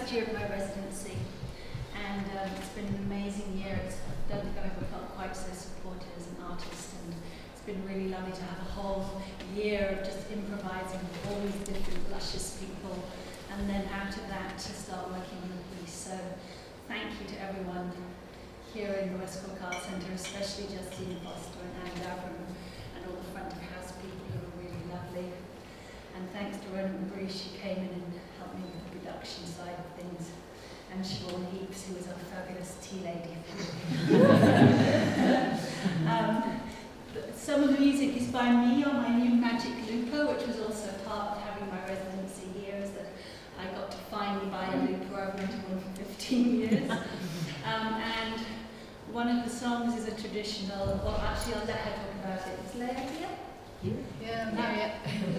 first year of my residency, and it's been an amazing year. I don't think I've ever felt quite so supported as an artist, and it's been really lovely to have a whole year of just improvising with all these different luscious people, and then out of that to start working on the piece. So thank you to everyone here in the West Cork Arts Centre, especially Justine Foster and Anne Davram and all the front of house people who were really lovely. And thanks to Ronan Bruce, who came in and helped me with the production side of things. And Siobhan Heaps, who was our fabulous tea lady. Some of the music is by me on my new Magic Looper, which was also part of having my residency here, is that I got to finally buy a looper. I've wanted one for 15 years. And one of the songs is a traditional, well actually I'll let her talk about it. Is Leah here? Yeah,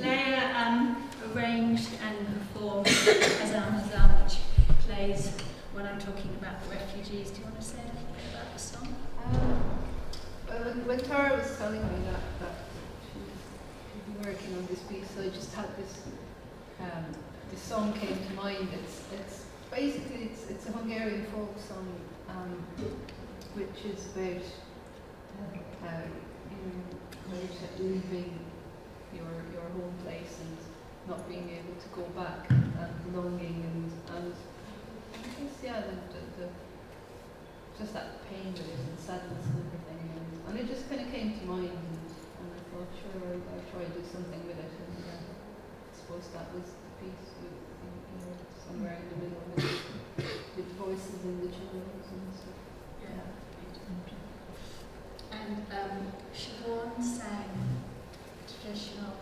Leah arranged and performed Azam, which plays when I'm talking about the refugees. Do you want to say anything about the song? Well, when Tara was telling me that she'd been working on this piece, so I just had this song came to mind. It's basically it's a Hungarian folk song, which is about leaving your home place and not being able to go back, and longing and I guess the just that pain with it and sadness and everything, and it just kind of came to mind, and I thought sure I'll try to do something with it, and I suppose that was the piece with somewhere in the middle of it, with voices in the jungles and stuff. Yeah. And Siobhan sang a traditional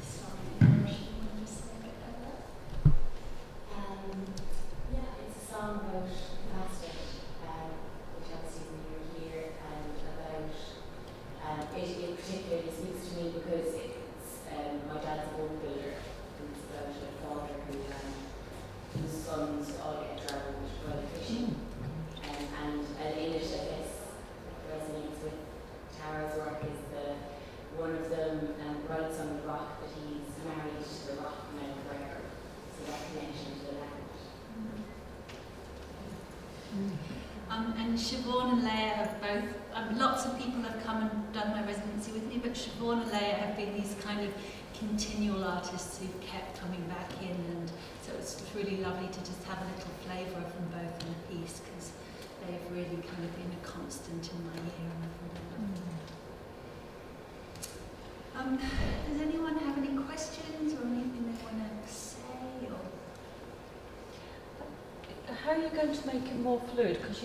song in Irish. You want to say a bit about that? Yeah, it's a song about plastic, which obviously is near here, and about it particularly speaks to me because it's my dad's a boat builder, and it's about a father whose sons all get drowned while fishing, and in it, I guess, resonates with Tara's work is one of them writes on the rock that he's married to the rock now forever, so that connection to the land. And Siobhan and Leah have both, lots of people have come and done my residency with me, but Siobhan and Leah have been these kind of continual artists who've kept coming back in, and so it's really lovely to just have a little flavour from both in the piece, because they've really kind of been a constant in my year, and I've really loved it. Does anyone have any questions or anything they want to say? Or? How are you going to make it more fluid? Because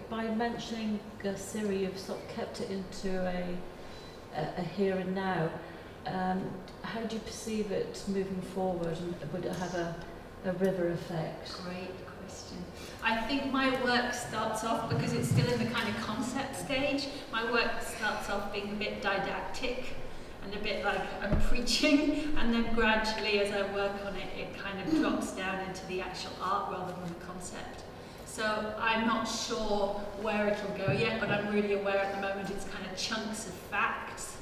by mentioning Siri, you've sort of kept it into a here and now. How do you perceive it moving forward, and would it have a river effect? Great question. I think my work starts off, because it's still in the kind of concept stage, my work starts off being a bit didactic and a bit like I'm preaching, and then gradually as I work on it, it kind of drops down into the actual art rather than the concept. So I'm not sure where it'll go yet, but I'm really aware at the moment it's kind of chunks of facts,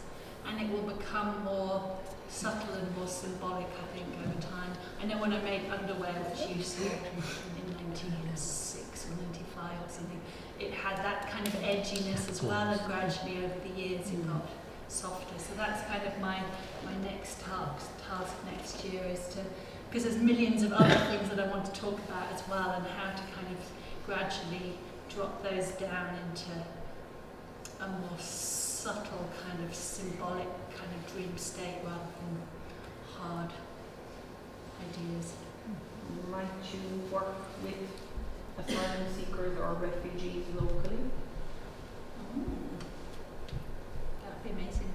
and it will become more subtle and more symbolic, I think, over time. I know when I made Underwear, which you saw in 96 or 95 or something, it had that kind of edginess as well, and gradually over the years it got softer. So that's kind of my next task next year, is to, because there's millions of other things that I want to talk about as well, and how to kind of gradually drop those down into a more subtle kind of symbolic kind of dream state rather than hard ideas. Might you work with asylum seekers or refugees locally? That would be amazing.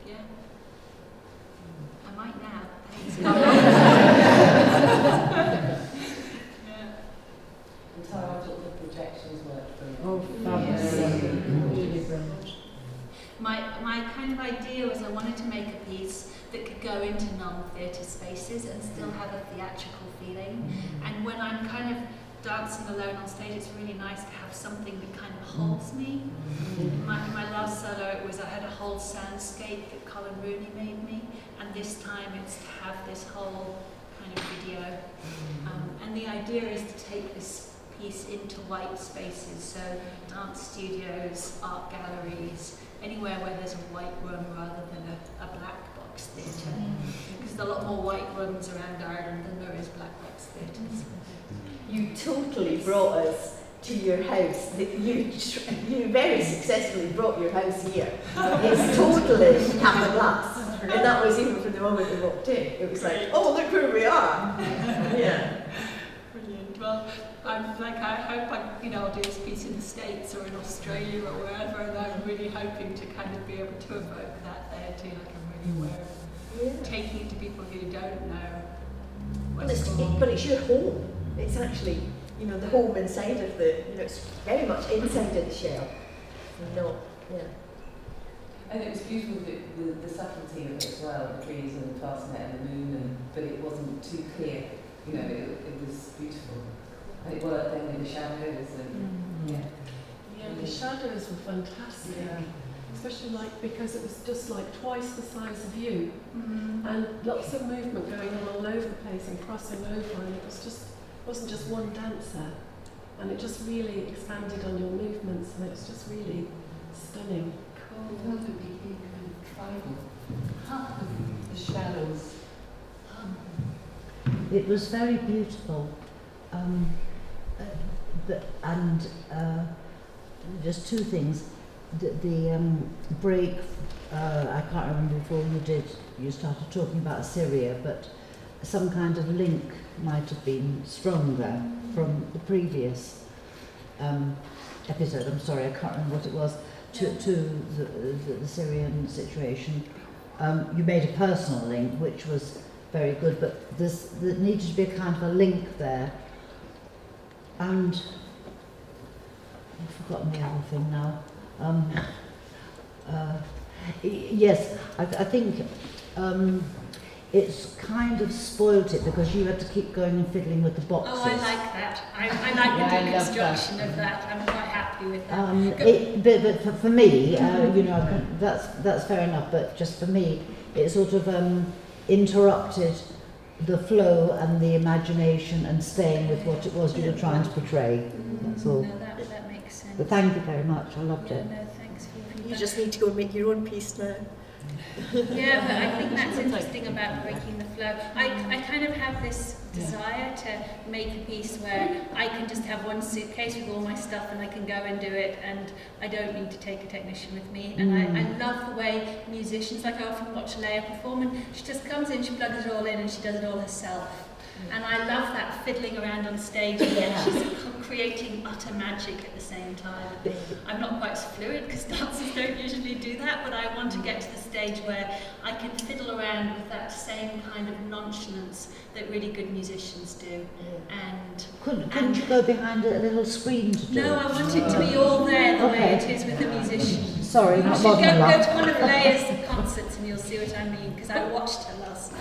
Yeah. I might now. Thanks. Yeah. And Tara, I thought the projections worked for you. Oh, fabulous. Really brilliant. My kind of idea was I wanted to make a piece that could go into non-theatre spaces and still have a theatrical feeling. And when I'm kind of dancing alone on stage, it's really nice to have something that kind of holds me. My last solo, I had a whole soundscape that Colin Rooney made me, and this time it's to have this whole kind of video And the idea is to take this piece into white spaces, so dance studios, art galleries, anywhere where there's a white room rather than a black box theatre. Because there's a lot more white rooms around Ireland than there is black box theatres. You totally brought us to your house. You very successfully brought your house here. It's totally Kappa glass. And that was even from the moment we walked in. It was like, oh, look where we are. Yeah. Brilliant. Well, I hope I'll do this piece in the States or in Australia or wherever, and I'm really hoping to kind of be able to evoke that there too, like I'm really aware of taking it to people who don't know what's going on. But it's your home. It's actually, the home inside of it's very much inside of the shell. Yeah. And it was beautiful, the subtlety of it as well, the trees and the castanet and the moon, but it wasn't too clear. It was beautiful. And it worked then with the shadows and Yeah, the shadows were fantastic. Yeah. Especially because it was just like twice the size of you, and lots of movement going on all over the place and crossing over, and it wasn't just one dancer, and it just really expanded on your movements, and it was just really stunning. I felt it became kind of tribal. The shadows. It was very beautiful, and just two things. The break, I can't remember before you started talking about Assyria, but some kind of link might have been stronger from the previous episode. I'm sorry, I can't remember what it was, to the Syrian situation. You made a personal link, which was very good, but there needed to be a kind of a link there. And I've forgotten the other thing now. Yes, I think it's kind of spoilt it because you had to keep going and fiddling with the boxes. Oh, I like that. I like the deconstruction of that. I'm quite happy with that. But for me, that's fair enough. But just for me, it sort of interrupted the flow and the imagination and staying with what it was you were trying to portray. That's all. No, that makes sense. But thank you very much. I loved it. No, thanks for your feedback. You just need to go and make your own piece now. Yeah, but I think that's interesting about breaking the flow. I kind of have this desire to make a piece where I can just have one suitcase with all my stuff and I can go and do it, and I don't need to take a technician with me. And I love the way musicians, like I often watch Leia perform, and she just comes in, she plugs it all in and she does it all herself. And I love that fiddling around on stage, and yet she's creating utter magic at the same time. I'm not quite so fluid because dancers don't usually do that, but I want to get to the stage where I can fiddle around with that same kind of nonchalance that really good musicians do. And couldn't you go behind a little screen to do no, it? I want it to be all there the way it is with the musicians. Sorry, You not should modern go enough. to one of Leia's concerts and you'll see what I mean, because I watched her last night.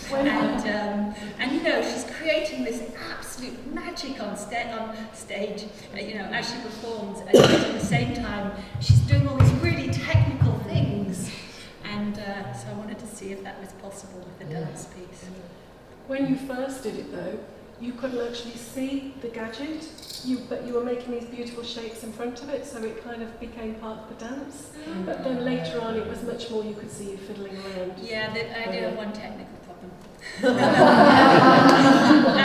And she's creating this absolute magic on stage, as she performs, and at the same time she's doing all these really technical things, and so I wanted to see if that was possible with the dance piece. When you first did it though, you couldn't actually see the gadget, but you were making these beautiful shapes in front of it, so it kind of became part of the dance. But then later on it was much more, you could see you fiddling around. Yeah, I do have one technical problem. I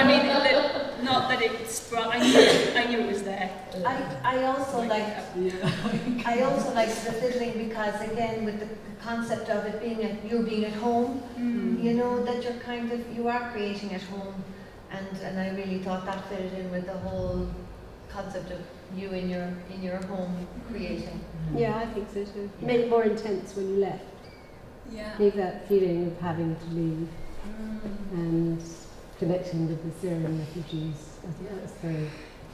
mean, not that it sprung, I knew it was there. I also liked the fiddling because, again, with the concept of it being you being at home, that you are creating at home, and I really thought that fitted in with the whole concept of you in your home creating. Yeah, I think so too. Made it more intense when you left. Yeah. Gave that feeling of having to leave and connecting with the Syrian refugees. I think that's very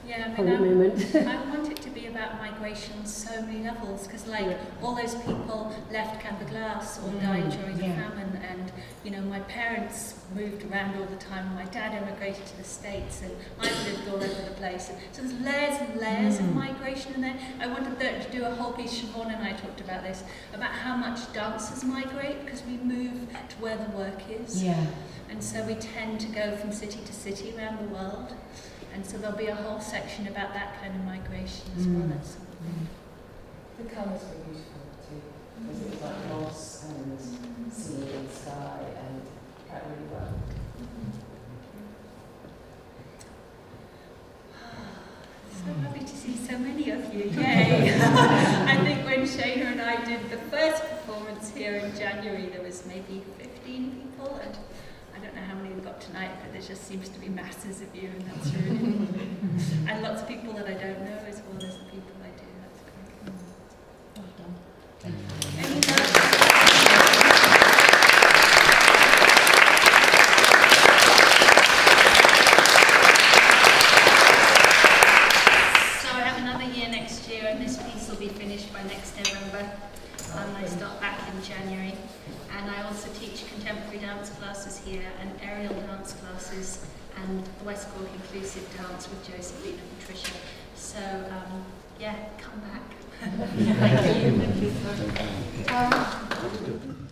Yeah, I for the mean, moment. I want it to be about migration on so many levels, because like all those people left Canberglass or died during the famine, and you know, my parents moved around all the time. My dad emigrated to the States, and I've lived all over the place. And so there's layers and layers of migration in there. I wanted to do a whole piece, Siobhan and I talked about this, about how much dancers migrate, because we move to where the work is. Yeah. And so we tend to go from city to city around the world. And so there'll be a whole section about that kind of migration as well. That's The colours were beautiful too, because it was like moss and sea and sky, and that really well. so lovely to see so many of you. Yay! I think when Shana and I did the first performance here in January, there was maybe 15 people, and I don't know how many we've got tonight, but there just seems to be masses of you, and that's really and lots of people that I don't know as well as the people I do. That's great. Well done. Any questions? So I have another year next year, and this piece will be finished by next November. And I start back in January. And I also teach contemporary dance classes here, and aerial dance classes, and the West Cork Inclusive Dance with Josephine and Patricia. So, yeah, come back. Thank you. Thank you.